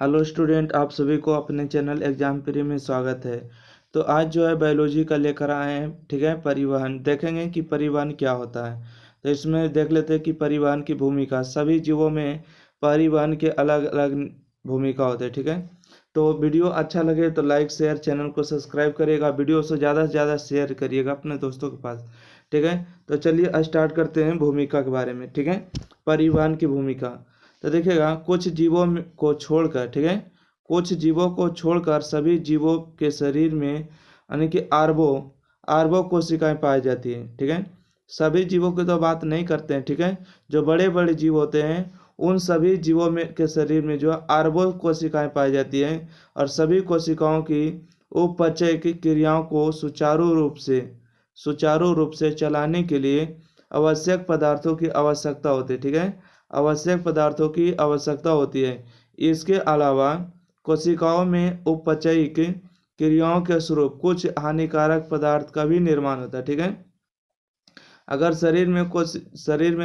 Hello student, आप सभी को अपने चैनल एग्जाम प्री में स्वागत है। तो आज जो है बायोलॉजी का लेकर आए हैं। ठीक है, परिवहन देखेंगे कि परिवहन क्या होता है। तो इसमें देख लेते हैं कि परिवहन की भूमिका। सभी जीवों में परिवहन के अलग अलग भूमिका होते हैं। ठीक है, तो वीडियो अच्छा लगे तो लाइक शेयर, चैनल को सब्सक्राइब करिएगा। वीडियो से ज़्यादा शेयर करिएगा अपने दोस्तों के पास। ठीक है, तो चलिए स्टार्ट करते हैं भूमिका के बारे में। ठीक है, परिवहन की भूमिका। तो देखिएगा, कुछ जीवों को छोड़कर, ठीक है, कुछ जीवों को छोड़कर सभी जीवों के शरीर में यानी कि अरबों कोशिकाएं पाई जाती है। ठीक है, सभी जीवों की तो बात नहीं करते हैं। ठीक है, जो बड़े बड़े जीव होते हैं उन सभी जीवों में के शरीर में जो अरबों कोशिकाएं पाई जाती हैं और सभी कोशिकाओं की उपचय की क्रियाओं को सुचारू रूप से चलाने के लिए आवश्यक पदार्थों की आवश्यकता होती है। ठीक है, आवश्यक पदार्थों की आवश्यकता होती है। इसके अलावा कोशिकाओं में उपचयिक क्रियाओं के स्वरूप कुछ हानिकारक पदार्थ का भी निर्माण होता है। ठीक है, अगर शरीर में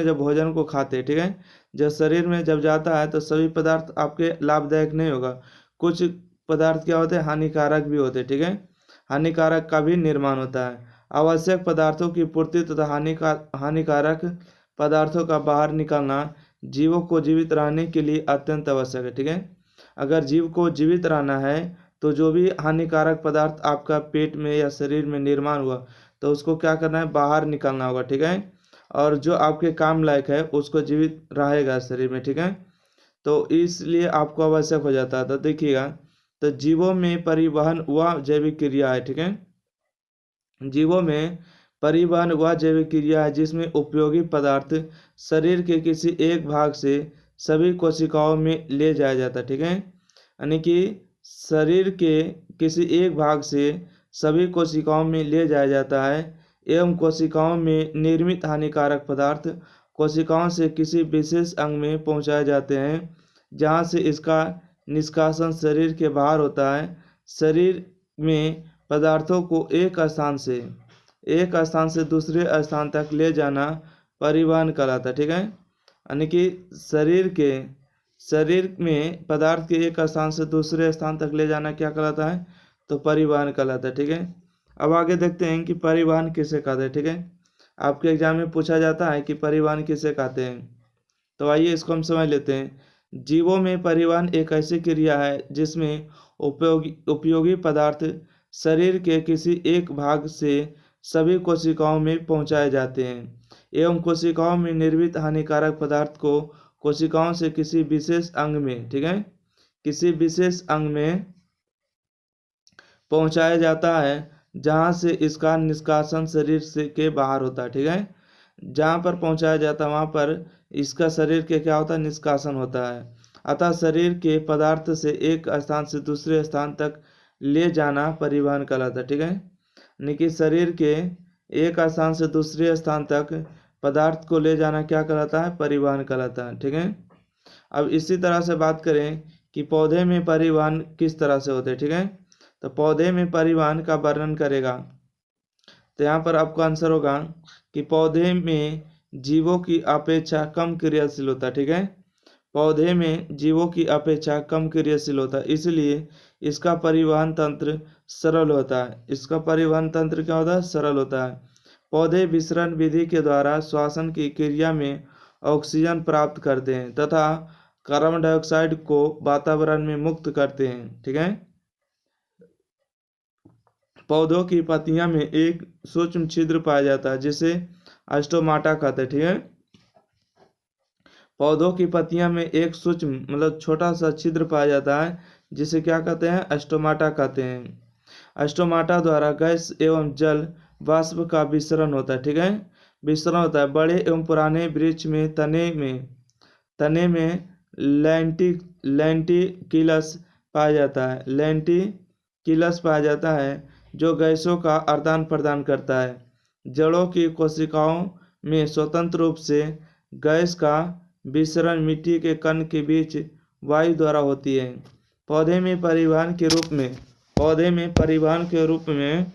जब भोजन को खाते हैं, ठीक है, जब शरीर में जब जाता है तो सभी पदार्थ आपके लाभदायक नहीं होगा। कुछ पदार्थ क्या होते हैं, हानिकारक भी होते हैं। ठीक है, हानिकारक का भी निर्माण होता है। आवश्यक पदार्थों की पूर्ति तथा हानिकारक पदार्थों का बाहर निकलना जीवों को जीवित रहने के लिए अत्यंत आवश्यक है। ठीक है, अगर जीव को जीवित रहना है तो जो भी हानिकारक पदार्थ आपका पेट में या शरीर में निर्माण हुआ तो उसको क्या करना है, बाहर निकालना होगा। ठीक है, और जो आपके काम लायक है उसको जीवित रहेगा शरीर में। ठीक है, तो इसलिए आपको आवश्यक हो जाता है। तो देखिएगा, तो जीवों में परिवहन वह जैविक क्रिया है। ठीक है, जीवों में परिवहन वह जैविक क्रिया है जिसमें उपयोगी पदार्थ शरीर के किसी एक भाग से सभी कोशिकाओं में ले जाया जाता है। ठीक है, यानी कि शरीर के किसी एक भाग से सभी कोशिकाओं में ले जाया जाता है एवं कोशिकाओं में निर्मित हानिकारक पदार्थ कोशिकाओं से किसी विशेष अंग में पहुंचाए जाते हैं जहां से इसका निष्कासन शरीर के बाहर होता है। शरीर में पदार्थों को एक स्थान से दूसरे स्थान तक ले जाना परिवहन कहलाता है। ठीक है, यानी कि शरीर में पदार्थ के एक स्थान से दूसरे स्थान तक ले जाना क्या कहलाता है, तो परिवहन कहलाता है। ठीक है, अब आगे देखते हैं कि परिवहन किसे कहते हैं। ठीक है, आपके एग्जाम में पूछा जाता है कि परिवहन किसे कहते हैं। तो आइए इसको हम समझ लेते हैं। जीवों में परिवहन एक ऐसी क्रिया है जिसमें उपयोगी पदार्थ शरीर के किसी एक भाग से सभी कोशिकाओं में पहुंचाए जाते हैं एवं कोशिकाओं में निर्मित हानिकारक पदार्थ को कोशिकाओं से किसी विशेष अंग में, ठीक है, किसी विशेष अंग में पहुंचाया जाता है जहां से इसका निष्कासन शरीर से के बाहर होता है। ठीक है, जहां पर पहुंचाया जाता है वहां पर इसका शरीर के क्या होता है, निष्कासन होता है। अतः शरीर के पदार्थ से एक स्थान से दूसरे स्थान तक ले जाना परिवहन कहलाता है। ठीक है, यानी कि शरीर के एक स्थान से दूसरे स्थान तक पदार्थ को ले जाना क्या कहलाता है, परिवहन कहलाता है। ठीक है, अब इसी तरह से बात करें कि पौधे में परिवहन किस तरह से होते हैं। ठीक है, तो पौधे में परिवहन का वर्णन करेगा तो यहाँ पर आपका आंसर होगा कि पौधे में जीवों की अपेक्षा कम क्रियाशील होता है। ठीक है, पौधे में जीवों की अपेक्षा कम क्रियाशील होता है, इसलिए इसका परिवहन तंत्र सरल होता है। इसका परिवहन तंत्र क्या होता है, सरल होता है। पौधे विसरण विधि के द्वारा श्वसन की क्रिया में ऑक्सीजन प्राप्त करते हैं तथा कार्बन डाइऑक्साइड को वातावरण में मुक्त करते हैं। ठीक है, पौधों की पत्तियां में एक सूक्ष्म छिद्र पाया जाता है जिसे स्टोमाटा कहते हैं। ठीक है, पौधों की पत्तियां में एक सूक्ष्म मतलब छोटा सा छिद्र पाया जाता है जिसे क्या कहते हैं, स्टोमाटा कहते हैं। स्टोमाटा द्वारा गैस एवं जल वाष्प का विसरण होता है। ठीक है, विसरण होता है। बड़े एवं पुराने वृक्ष में तने में लेंटिकिलस पाया जाता है। लेंटिकिलस पाया जाता है जो गैसों का आदान प्रदान करता है। जड़ों की कोशिकाओं में स्वतंत्र रूप से गैस का विसरण मिट्टी के कण के बीच वायु द्वारा होती है। पौधे में परिवहन के रूप में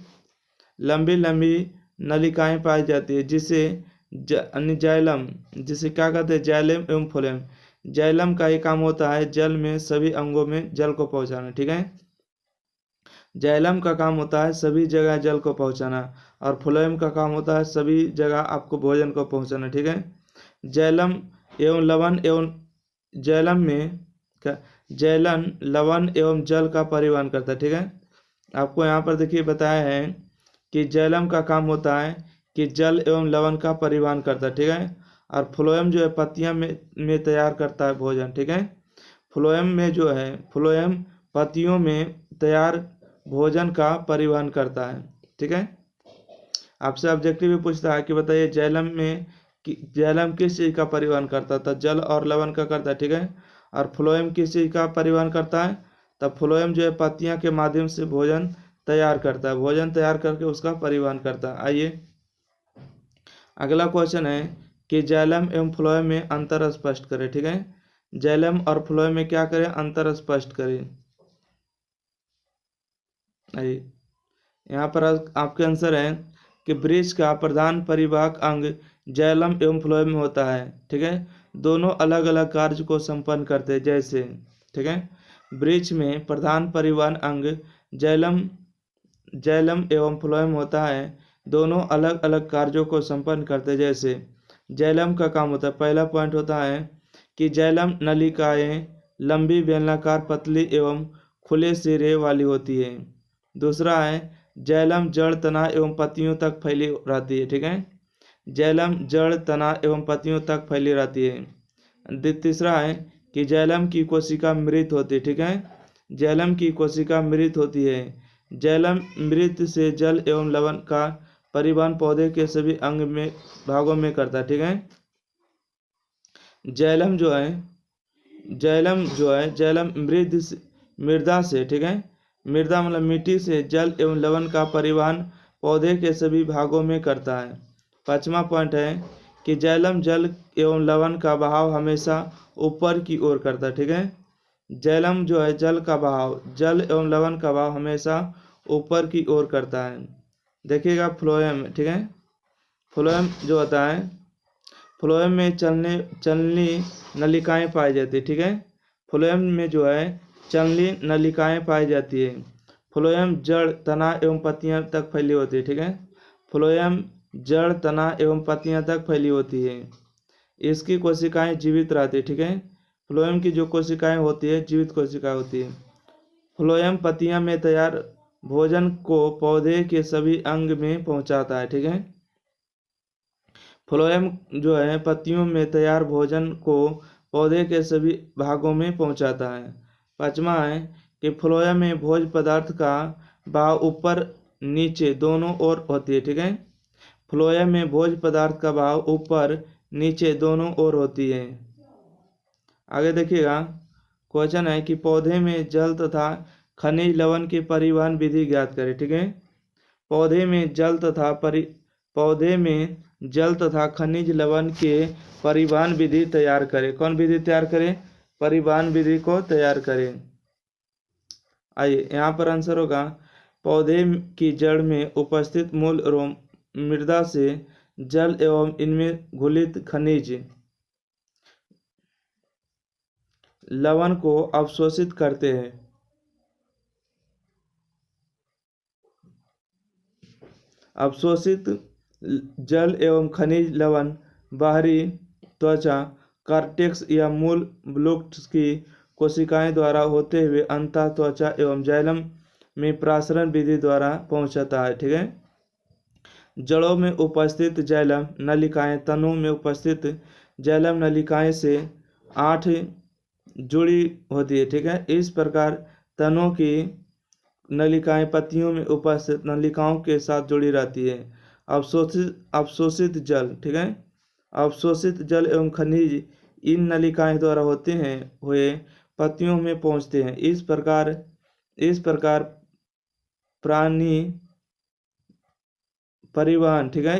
लंबी लंबी नलिकाएं पाई जाती है जिसे जाइलम, जिसे क्या कहते हैं, जाइलम एवं फ्लोएम, जाइलम का ही काम होता है जल में सभी अंगों में जल को पहुंचाना, ठीक है। जाइलम का काम होता है सभी जगह जल को पहुंचाना, और फ्लोएम का काम होता है सभी जगह आपको भोजन को पहुंचाना, ठीक है। जाइलम एवं लवण एवं जाइलम में जैलन लवण एवं जल का परिवहन करता है, ठीक है। आपको यहाँ पर देखिए बताया है कि जैलम का काम होता है कि जल एवं लवण का परिवहन करता है, ठीक है। और फ्लोएम जो है पत्तियां में तैयार करता है भोजन, ठीक है। फ्लोएम में जो है फ्लोएम पत्तियों में तैयार भोजन का परिवहन करता है, ठीक है। आपसे ऑब्जेक्टिव भी पूछता है कि बताइए जैलम किस चीज का परिवहन करता था, जल और लवण का करता है, ठीक है। और फ्लोएम किस चीज का परिवहन करता है, तब फ्लोएम जो है पत्तियां के माध्यम से भोजन तैयार करता है, भोजन तैयार करके उसका परिवहन करता है। आइए अगला क्वेश्चन है कि जाइलम एवं फ्लोएम में अंतर स्पष्ट करें, ठीक है। जाइलम और फ्लोएम में क्या करें, अंतर स्पष्ट करें। आइए यहाँ पर आपके आंसर है कि वृक्ष का प्रधान परिवाहक अंग जाइलम एवं फ्लोएम में होता है, ठीक है। दोनों अलग अलग कार्य को संपन्न करते हैं, जैसे, ठीक है। वृक्ष में प्रधान परिवहन अंग जाइलम एवं फ्लोएम होता है, दोनों अलग अलग कार्यों को संपन्न करते हैं, जैसे जाइलम का काम होता है, पहला पॉइंट होता है कि जाइलम नलिकाएं लंबी बेलनाकार पतली एवं खुले सिरे वाली होती है। दूसरा है जाइलम जड़ तना एवं पत्तियों तक फैली रहती है, ठीक है। जाइलम जड़ तना एवं पत्तियों तक फैली रहती है। तीसरा है कि जाइलम की कोशिका मृत होती है, ठीक है। जाइलम की कोशिका मृत होती है। जाइलम मृत से जल एवं लवण का परिवहन पौधे के सभी अंग में भागों में करता है, ठीक है। जाइलम मृदा से, ठीक है। मृदा मतलब मिट्टी से जल एवं लवण का परिवहन पौधे के सभी भागों में करता है। पांचवा पॉइंट है कि जाइलम जल एवं लवण का बहाव हमेशा ऊपर की ओर करता है, ठीक है। जाइलम जो है जल एवं लवण का बहाव हमेशा ऊपर की ओर करता है। देखिएगा फ्लोएम, ठीक है। फ्लोएम जो होता है, फ्लोएम में चलनी नलिकाएं पाई जाती है, ठीक है। फ्लोएम में जो है चलनी नलिकाएं पाई जाती है। फ्लोएम जड़ तना एवं पत्तियां तक फैली होती है, ठीक है। फ्लोएम जड़ तना एवं पत्तियां तक फैली होती है। इसकी कोशिकाएं जीवित रहती है, ठीक है। फ्लोएम की जो कोशिकाएं होती है जीवित कोशिकाएं होती है। फ्लोएम पत्तियां में तैयार भोजन को पौधे के सभी अंग में पहुंचाता है, ठीक है। फ्लोएम जो है पत्तियों में तैयार भोजन को पौधे के सभी भागों में पहुंचाता है। पांचवा है कि फ्लोएम में भोज्य पदार्थ का बहाव ऊपर नीचे दोनों ओर होती है, ठीक है। फ्लोएम में भोज्य पदार्थ का बहाव ऊपर नीचे दोनों ओर होती है। आगे देखिएगा क्वेश्चन है कि पौधे में जल तथा खनिज लवण की परिवहन विधि ज्ञात करें, ठीक है। पौधे में जल तथा खनिज लवण के परिवहन विधि तैयार करें। कौन विधि तैयार करें, परिवहन विधि को तैयार करें। आइए यहाँ पर आंसर होगा पौधे की जड़ में उपस्थित मूल एवं मृदा से जल एवं इनमें घुलित खनिज लवण को अवशोषित करते हैं। अवशोषित जल एवं खनिज लवण बाहरी त्वचा कार्टेक्स या मूल ब्लूक्ट की कोशिकाएं द्वारा होते हुए अंतः त्वचा एवं जाइलम में प्रासरण विधि द्वारा पहुंचता है, ठीक है। जड़ों में उपस्थित जाइलम नलिकाएं तनों में उपस्थित जाइलम नलिकाएं से 8 जुड़ी होती है, ठीक है। इस प्रकार तनों की नलिकाएं पत्तियों में उपस्थित नलिकाओं के साथ जुड़ी रहती है। अवशोषित जल, ठीक है। अवशोषित जल एवं खनिज इन नलिकाएं द्वारा होते हैं हुए पत्तियों में पहुंचते हैं। इस प्रकार प्राणी परिवहन, ठीक है।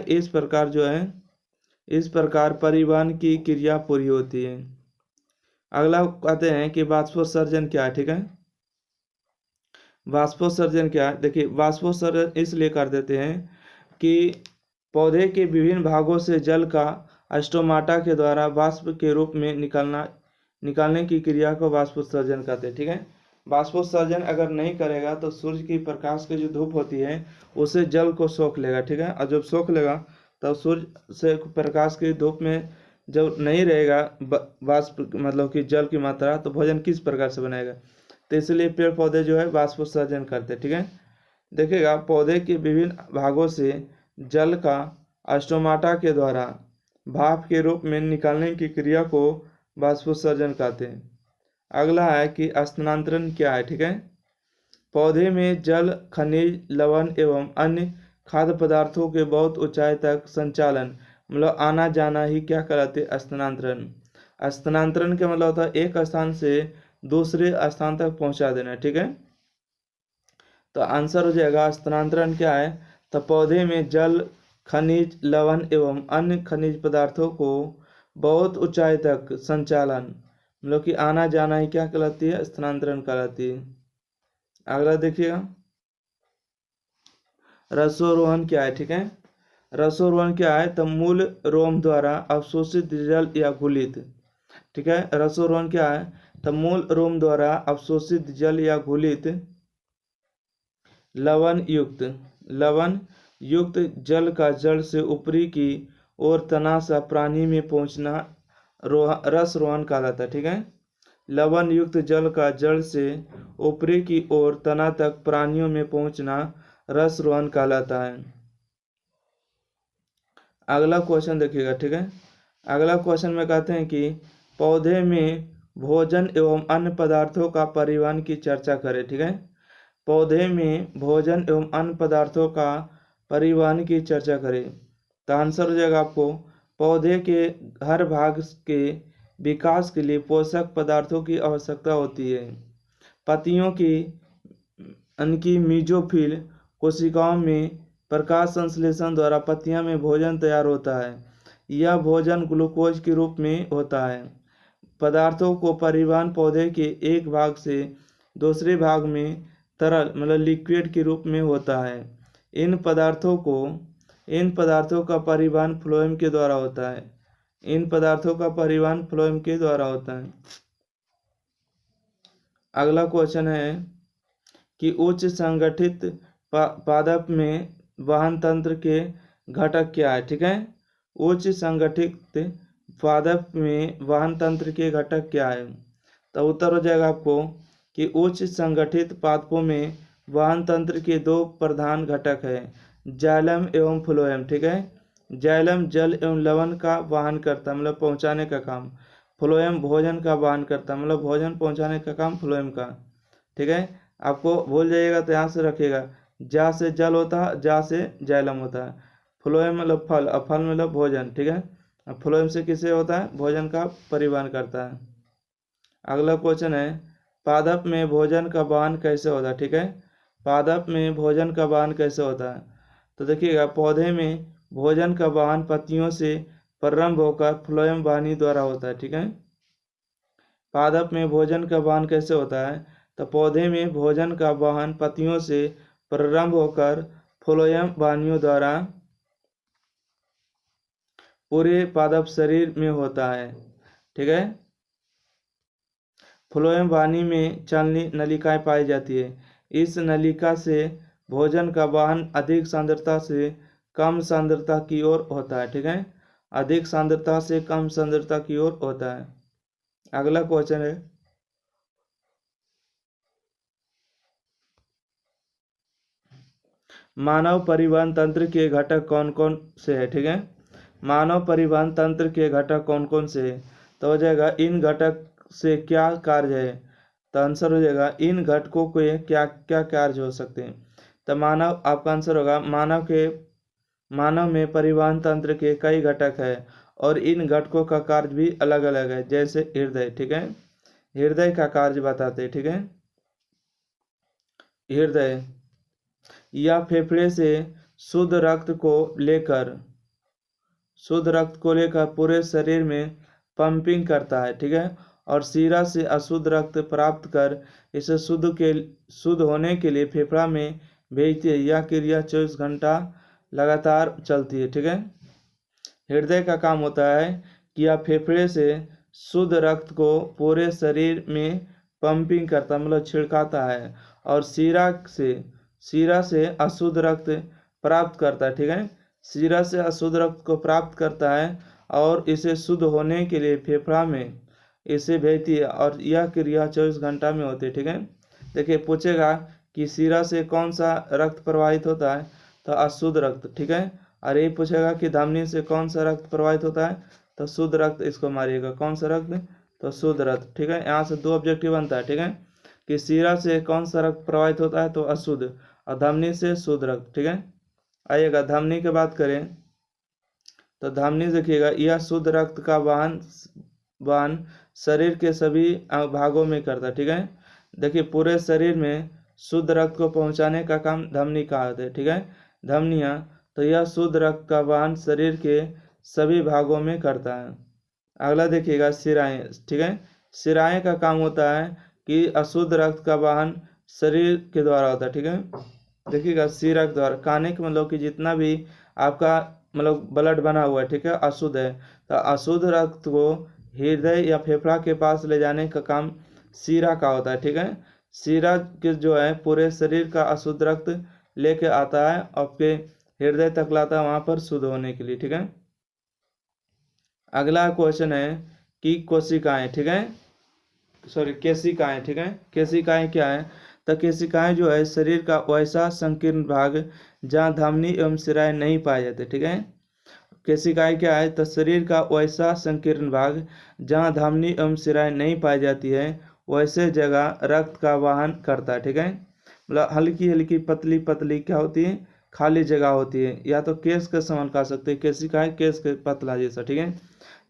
इस प्रकार परिवहन की क्रिया पूरी होती है। अगला कहते हैं कि वाष्पोत्सर्जन क्या है, ठीक है। वाष्पोत्सर्जन क्या है, देखिए वाष्पोत्सर्जन इसलिए कर देते हैं कि पौधे के विभिन्न भागों से जल का स्टोमाटा के द्वारा वाष्प के रूप में निकलना निकालने की क्रिया को बाष्पोत्सर्जन कहते हैं। ठीक है, बाष्पोत्सर्जन अगर नहीं करेगा तो सूर्य की प्रकाश की जो धूप होती है उसे जल को सोख लेगा। ठीक है, और जब सोख लेगा तब सूर्य से प्रकाश की धूप में जब नहीं रहेगा बाष्प मतलब कि जल की मात्रा, तो भोजन किस प्रकार से बनाएगा। तो इसलिए पेड़ पौधे जो है बाष्पोत्सर्जन करते हैं। ठीक है, देखिएगा पौधे के विभिन्न भागों से जल का स्टोमाटा के द्वारा भाप के रूप में निकालने की क्रिया को बाष्पोत्सर्जन कहते हैं। अगला है कि स्थानांतरण क्या है। ठीक है, पौधे में जल, खनिज, लवण एवं अन्य खाद्य पदार्थों के बहुत ऊंचाई तक संचालन मतलब आना जाना ही क्या कहलाते हैं, स्थानांतरण। स्थानांतरण का मतलब होता है एक स्थान से दूसरे स्थान तक पहुंचा देना। ठीक है, तो आंसर हो जाएगा स्थानांतरण क्या है, तो पौधे में जल, खनिज, लवण एवं अन्य खनिज पदार्थों को बहुत ऊंचाई तक संचालन मतलब कि आना जाना ही क्या कहलाती है, स्थानांतरण कहलाती है। अगला देखिएगा रसोरोहण क्या है। ठीक है, रसोरोहण क्या है, तो मूल रोम द्वारा अवशोषित जल या घुलित। ठीक है, रसोरोहण क्या है, तो मूल रोम द्वारा अवशोषित जल या घुलित लवण युक्त जल का जड़ से ऊपरी की ओर तना सा प्राणी में पहुंचना रसरोहण कहलाता है। ठीक है, लवण युक्त जल का जड़ से ऊपरी की ओर तना तक प्राणियों में पहुंचना रसरोहण कहलाता है। अगला क्वेश्चन देखिएगा। ठीक है, अगला क्वेश्चन में कहते हैं कि पौधे में भोजन एवं अन्य पदार्थों का परिवहन की चर्चा करें। ठीक है, पौधे में भोजन एवं अन्य पदार्थों का परिवहन की चर्चा करें, तो आंसर हो जाएगा आपको पौधे के हर भाग के विकास के लिए पोषक पदार्थों की आवश्यकता होती है। पत्तियों की उनकी मीजोफिल कोशिकाओं में प्रकाश संश्लेषण द्वारा पत्तियों में भोजन तैयार होता है। यह भोजन ग्लूकोज के रूप में होता है। पदार्थों को परिवहन पौधे के एक भाग से दूसरे भाग में तरल मतलब लिक्विड के रूप में होता है। इन पदार्थों का परिवहन फ्लोएम के द्वारा होता है। इन पदार्थों का परिवहन फ्लोएम के द्वारा होता है। अगला क्वेश्चन है कि उच्च संगठित पादप में वहन तंत्र के घटक क्या है। ठीक है, उच्च संगठित पादप में वहन तंत्र के घटक क्या है, तो उत्तर हो जाएगा आपको कि उच्च संगठित पादपों में वहन तंत्र के दो प्रधान घटक है, जाइलम एवं फ्लोएम। ठीक है, जाइलम जल एवं लवण का वहन करता है मतलब पहुंचाने का काम, फ्लोएम भोजन का वहन करता है मतलब भोजन पहुंचाने का काम फ्लोएम का। ठीक है, आपको भूल जाइएगा तो यहाँ से रखिएगा, जा से जल होता है, जा से जाइलम होता है, फ्लोएम मतलब फल, और फल मतलब भोजन। ठीक है, अब फ्लोएम से किसे होता है, भोजन का परिवहन करता है। अगला क्वेश्चन है पादप में भोजन का वहन कैसे होता है। ठीक है, पादप में भोजन का वहन कैसे होता है, तो देखिएगा पौधे में भोजन का वहन पत्तियों से प्रारंभ होकर फ्लोएम वाहिनी द्वारा होता है। ठीक है, पादप में भोजन का वहन कैसे होता है, तो पौधे में भोजन का वहन पत्तियों से प्रारंभ होकर फ्लोएम वाहिनियों द्वारा पूरे पादप शरीर में होता है। ठीक है, फ्लोएम वाहिनी में चलनी नलिकाएं पाई जाती है। इस नलिका से भोजन का वहन अधिक सांद्रता से कम सांद्रता की ओर होता है। ठीक है, अधिक सांद्रता से कम सांद्रता की ओर होता है। अगला क्वेश्चन है मानव परिवहन तंत्र के घटक कौन कौन से है। ठीक है, मानव परिवहन तंत्र के घटक कौन कौन से है, तो हो जाएगा इन घटक से क्या कार्य है, तो आंसर हो जाएगा इन घटकों के क्या क्या कार्य हो सकते हैं। तो मानव, आपका आंसर होगा मानव में परिवहन तंत्र के कई घटक है और इन घटकों का कार्य भी अलग अलग है, जैसे हृदय। ठीक है, हृदय का कार्य बताते हैं। ठीक है, हृदय या फेफड़े से शुद्ध रक्त को लेकर पूरे शरीर में पंपिंग करता है। ठीक है, और शिरा से अशुद्ध रक्त प्राप्त कर इसे शुद्ध होने के लिए फेफड़ा में भेजती है। यह क्रिया 24 घंटा लगातार चलती है। ठीक है, हृदय का काम होता है कि यह फेफड़े से शुद्ध रक्त को पूरे शरीर में पंपिंग करता मतलब छिड़काता है, और शीरा से अशुद्ध रक्त प्राप्त करता है, ठीक है। शीरा से अशुद्ध रक्त को प्राप्त करता है और इसे शुद्ध होने के लिए फेफड़ा में इसे भेजती है, और यह क्रिया 24 घंटा में होती है, ठीक है। देखिए पूछेगा कि शीरा से कौन सा रक्त प्रवाहित होता है, तो अशुद्ध रक्त, ठीक है। और ये पूछेगा कि धमनी से कौन सा रक्त प्रवाहित होता है, तो शुद्ध रक्त, इसको मारिएगा कौन सा रक्त, तो शुद्ध रक्त, ठीक है। यहाँ से दो ऑब्जेक्टिव बनता है, ठीक है, कि शीरा से कौन सा रक्त प्रवाहित होता है तो अशुद्ध, और धमनी से शुद्ध रक्त, ठीक है। आइएगा धमनी की बात करें तो धमनी देखिएगा, यह शुद्ध रक्त का वाहन शरीर के सभी भागों में करता है, ठीक है। देखिए पूरे शरीर में शुद्ध रक्त को पहुंचाने का काम धमनी का होता है, ठीक है। धमनियाँ, तो यह शुद्ध रक्त का वाहन शरीर के सभी भागों में करता है। अगला देखिएगा शिराएं, ठीक है। शिराएं का काम होता है कि अशुद्ध रक्त का वाहन शरीर के द्वारा होता है, ठीक है। देखिएगा शिरा के द्वारा, कहने का मतलब कि जितना भी आपका मतलब ब्लड बना हुआ है, ठीक है, अशुद्ध है, तो अशुद्ध रक्त को हृदय या फेफड़ा के पास ले जाने का काम शिरा का होता है, ठीक है। शिरा के जो है पूरे शरीर का अशुद्ध रक्त लेके आता है, आपके हृदय तक लाता है वहां पर शुद्ध होने के लिए, ठीक है। अगला क्वेश्चन है कि कोशिकाएं, ठीक है, सॉरी केशिकाएं, ठीक है। केशिकाएं क्या है, तो केशिकाएं जो है शरीर का वैसा संकीर्ण भाग जहाँ धमनी एवं शिराएं नहीं पाए जाते, ठीक है। केशिकाएं क्या है, तो शरीर का वैसा संकीर्ण भाग जहाँ धमनी एवं शिराएं नहीं पाई जाती है, वैसे जगह रक्त का वाहन करता है, ठीक है। मतलब हल्की हल्की पतली पतली क्या होती है, खाली जगह होती है, या तो केस के समान कह सकते हैं, केशिकाएं केस के पतला जैसा, ठीक है।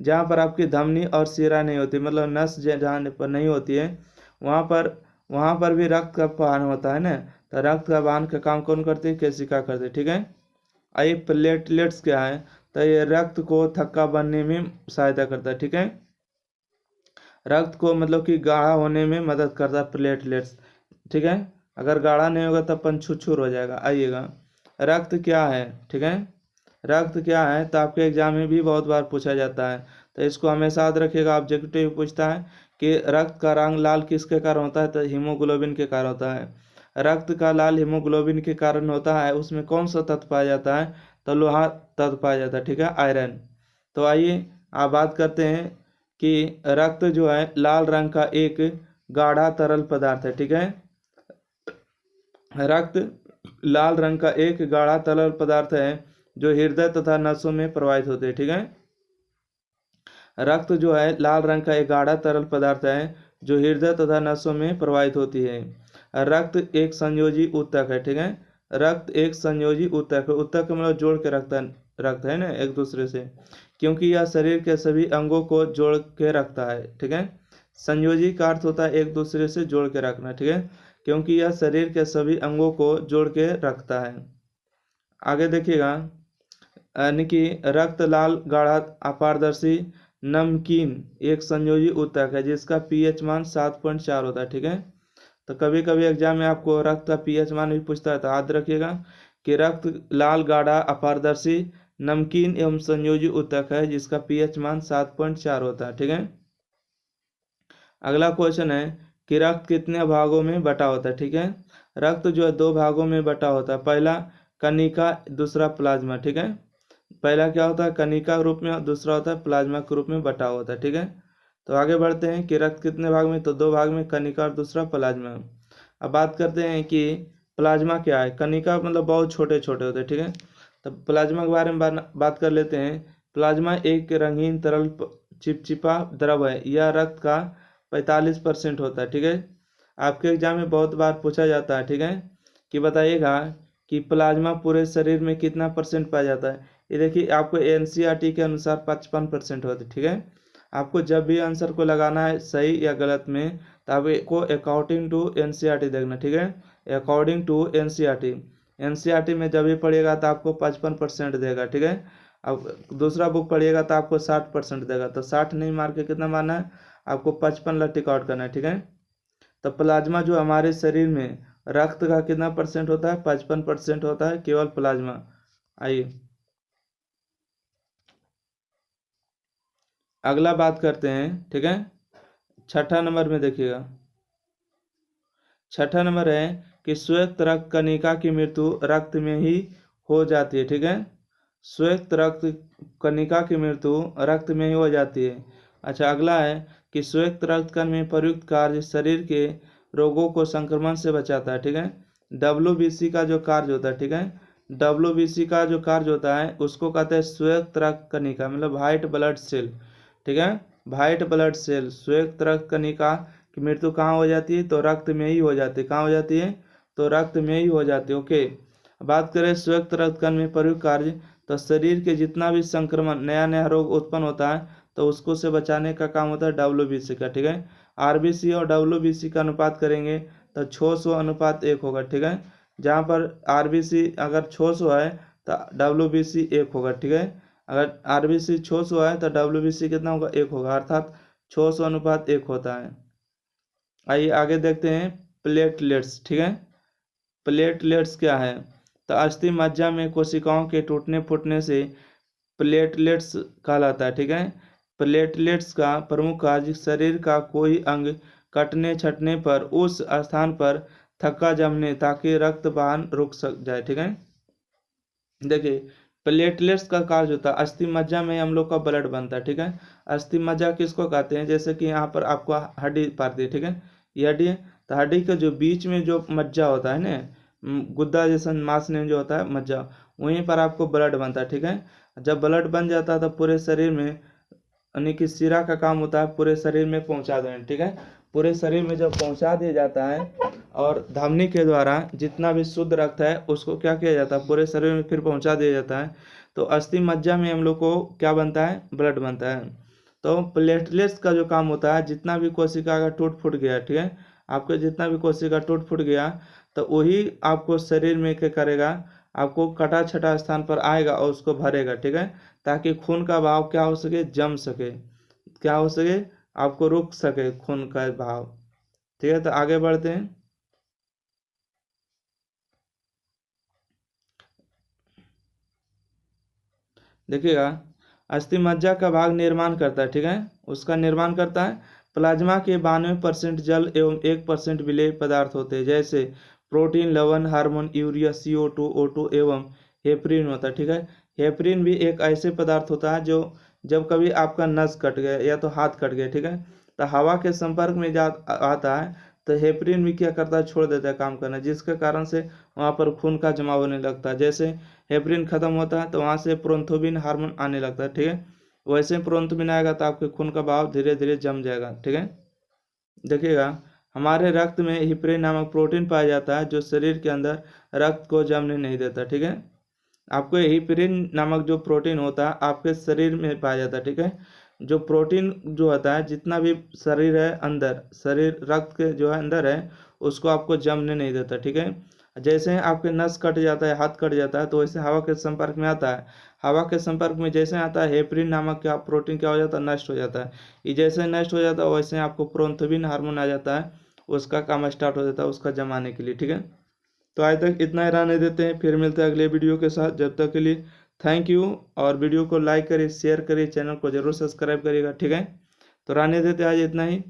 जहाँ पर आपकी धमनी और शिरा नहीं होती, मतलब नस जहाँ पर नहीं होती है, वहाँ पर भी रक्त का वाहन होता है ना, तो रक्त का वाहन का काम कौन करते हैं, केशिका करते हैं, ठीक है। आइए प्लेटलेट्स क्या है, तो ये रक्त को थक्का बनने में सहायता करता है, ठीक है। रक्त को मतलब कि गाढ़ा होने में मदद करता है प्लेटलेट्स, ठीक है। अगर गाढ़ा नहीं होगा तब अपन छुरछुर हो जाएगा। आइएगा रक्त क्या है, ठीक है। रक्त क्या है तो आपके एग्जाम में भी बहुत बार पूछा जाता है, तो इसको हमेशा याद रखिएगा। ऑब्जेक्टिव पूछता है कि रक्त का रंग लाल किसके कारण होता है, तो हीमोग्लोबिन के कारण होता है। रक्त का लाल हीमोग्लोबिन के कारण होता है, उसमें कौन सा तत्व पाया जाता है, तो लोहा तत्व पाया जाता है, ठीक है, आयरन। तो आइए आप बात करते हैं कि रक्त जो है लाल रंग का एक गाढ़ा तरल पदार्थ है, ठीक है। रक्त लाल रंग का एक गाढ़ा तरल पदार्थ है जो हृदय तथा नसों में प्रवाहित होते हैं, ठीक है। रक्त जो है लाल रंग का एक गाढ़ा तरल पदार्थ है जो हृदय तथा नसों में प्रवाहित होती है। रक्त एक संयोजी ऊतक है, ठीक है। रक्त एक संयोजी ऊतक है, ऊतक मतलब जोड़ के रक्त है ना एक दूसरे से, क्योंकि यह शरीर के सभी अंगों को जोड़ के रखता है, ठीक है। संयोजी का अर्थ होता है एक दूसरे से जोड़ के रखना, ठीक है, क्योंकि यह शरीर के सभी अंगों को जोड़ के रखता है। आगे देखिएगा, यानी कि रक्त लाल गाढ़ा अपारदर्शी नमकीन एक संयोजी ऊतक है जिसका पीएच मान 7.4 होता है, ठीक है। तो कभी कभी एग्जाम में आपको रक्त का पीएच मान भी पूछता है, तो याद रखिएगा कि रक्त लाल गाढ़ा अपारदर्शी नमकीन एवं संयोजी ऊतक है जिसका पीएच मान 7.4 होता है, ठीक है। अगला क्वेश्चन है कि रक्त कितने भागों में बटा होता है, ठीक है। रक्त जो है दो भागों में बटा होता है, पहला कनिका, दूसरा प्लाज्मा, ठीक है। पहला क्या होता है कनिका के रूप में, और दूसरा होता है प्लाज्मा के रूप में बटा होता है, ठीक है। तो आगे बढ़ते हैं कि रक्त कितने भाग में, तो दो भाग में, कनिका और दूसरा प्लाज्मा। अब बात करते हैं कि प्लाज्मा क्या है। कनिका मतलब बहुत छोटे छोटे होते हैं, ठीक है। तो प्लाज्मा के बारे में बात कर लेते हैं। प्लाज्मा एक रंगीन तरल चिपचिपा द्रव है, यह रक्त का 45% होता है, ठीक है। आपके एग्जाम में बहुत बार पूछा जाता है, ठीक है, कि बताइएगा कि प्लाज्मा पूरे शरीर में कितना परसेंट पाया जाता है। ये देखिए आपको एनसीईआरटी के अनुसार 55% होते, ठीक है। आपको जब भी आंसर को लगाना है सही या गलत में, तो आपको अकॉर्डिंग टू एनसीईआरटी देखना, ठीक है, अकॉर्डिंग टू एनसीईआरटी। एनसीईआरटी में जब भी पढ़िएगा तो आपको 55% देगा, ठीक है। अब दूसरा बुक पढ़िएगा तो आपको 60% देगा, तो 60 नहीं मार के कितना मारना है, आपको 55 टिक आउट करना है, ठीक है। तो प्लाज्मा जो हमारे शरीर में रक्त का कितना परसेंट होता है, 55% होता है केवल प्लाज्मा। आइए अगला बात करते हैं, ठीक है। छठा नंबर में देखिएगा, छठा नंबर है कि श्वेत रक्त कणिका की मृत्यु रक्त में ही हो जाती है, ठीक है। श्वेत रक्त कणिका की मृत्यु रक्त में ही हो जाती है। अच्छा, अगला है कि श्वेत रक्त कण में प्रयुक्त कार्य शरीर के रोगों को संक्रमण से बचाता है, ठीक है। WBC का जो कार्य होता है, ठीक है, WBC का जो कार्य होता है उसको कहते हैं श्वेत रक्त कणिका, मतलब व्हाइट ब्लड सेल, ठीक है। व्हाइट ब्लड सेल, श्वेत रक्त कणिका की मृत्यु कहाँ हो जाती है? तो रक्त में ही हो जाती है। कहाँ हो जाती है? तो रक्त में ही हो जाती है। ओके, बात करें श्वेत रक्त कण में प्रयुक्त कार्य, तो शरीर के जितना भी संक्रमण नया नया रोग उत्पन्न होता है तो उसको से बचाने का काम होता है WBC का, ठीक है। RBC और WBC का अनुपात करेंगे तो 600:1 होगा, ठीक है। जहाँ पर RBC अगर 600 है तो WBC 1 होगा, ठीक है। अगर RBC 600 है तो WBC कितना होगा? 1 होगा, अर्थात 600:1 होता है। आइए आगे देखते हैं प्लेटलेट्स, ठीक है। प्लेटलेट्स क्या है? तो अस्थि मज्जा में कोशिकाओं के टूटने फूटने से प्लेटलेट्स कहलाता है, ठीक है। प्लेटलेट्स का प्रमुख कार्य शरीर का कोई अंग कटने छटने पर उस स्थान पर थक्का जमने ताकि रक्त बहान रुक सक जाए, ठीक है। देखिए, प्लेटलेट्स का कार्य होता है, अस्थि मज्जा में हम लोग का ब्लड बनता है, ठीक है। अस्थि मज्जा किसको कहते हैं? जैसे कि यहाँ पर आपको हड्डी पाती है, ठीक है, ये हड्डी है, तो हड्डी के जो बीच में जो मज्जा होता है ना, गुद्दा जैसा मांस में जो होता है मज्जा, वहीं पर आपको ब्लड बनता है, ठीक है। जब ब्लड बन जाता है तो पूरे शरीर में, यानी कि शिरा का काम होता है पूरे शरीर में पहुंचा देना, ठीक है। पूरे शरीर में जब पहुंचा दिया जाता है और धमनी के द्वारा जितना भी शुद्ध रक्त है उसको क्या किया जाता है? पूरे शरीर में फिर पहुंचा दिया जाता है। तो अस्थि मज्जा में हम लोग को क्या बनता है? ब्लड बनता है। तो प्लेटलेट्स का जो काम होता है, जितना भी कोशिका का टूट फूट गया, ठीक है, आपके जितना भी कोशिका टूट फूट गया तो वही आपको शरीर में क्या करेगा? आपको कटा छटा स्थान पर आएगा और उसको भरेगा, ठीक है, ताकि खून का बहाव क्या हो सके? जम सके, क्या हो सके? आपको रुक सके खून का बहाव, ठीक है। तो आगे बढ़ते हैं। देखिएगा, अस्थि मज्जा का भाग निर्माण करता है, ठीक है, उसका निर्माण करता है। प्लाज्मा के 92% जल एवं 1% विलेय पदार्थ होते हैं, जैसे प्रोटीन, लवण, हार्मोन, यूरिया, CO2, O2 एवं हेपरिन होता है, ठीक है। हेपरिन भी एक ऐसे पदार्थ होता है जो जब कभी आपका नस कट गया या तो हाथ कट गया, ठीक है, तो हवा के संपर्क में जा आता है तो हेपरिन भी क्या करता है? छोड़ देता है काम करना, जिसके कारण से वहाँ पर खून का जमाव होने लगता है। जैसे हेपरिन खत्म होता है तो वहाँ से प्रोन्थोबिन हार्मोन आने लगता है, ठीक है। वैसे प्रोन्थोबिन आएगा तो आपके खून का बहाव धीरे धीरे जम जाएगा, ठीक है। देखिएगा, हमारे रक्त में हिपरिन नामक प्रोटीन पाया जाता है जो शरीर के अंदर रक्त को जमने नहीं देता, ठीक है। आपको हिपरिन नामक जो प्रोटीन होता है आपके शरीर में पाया जाता है, ठीक है। जो प्रोटीन जो होता है, जितना भी शरीर है अंदर, शरीर रक्त के जो है अंदर है, उसको आपको जमने नहीं देता, ठीक है। जैसे ही आपके नस कट जाता है, हाथ कट जाता है, तो वैसे हवा के संपर्क में आता है। हवा के संपर्क में जैसे आता है हेपरिन नामक क्या प्रोटीन क्या हो जाता है? नष्ट हो जाता है। ये जैसे नष्ट हो जाता है वैसे आपको प्रोन्थोबिन हार्मोन आ जाता है, उसका काम स्टार्ट हो जाता है उसका जमाने के लिए, ठीक है। तो आज तक इतना ही रहने देते हैं, फिर मिलते हैं अगले वीडियो के साथ। जब तक के लिए थैंक यू, और वीडियो को लाइक करिए, शेयर करिए, चैनल को जरूर सब्सक्राइब करिएगा, ठीक है। तो रहने देते हैं आज इतना ही।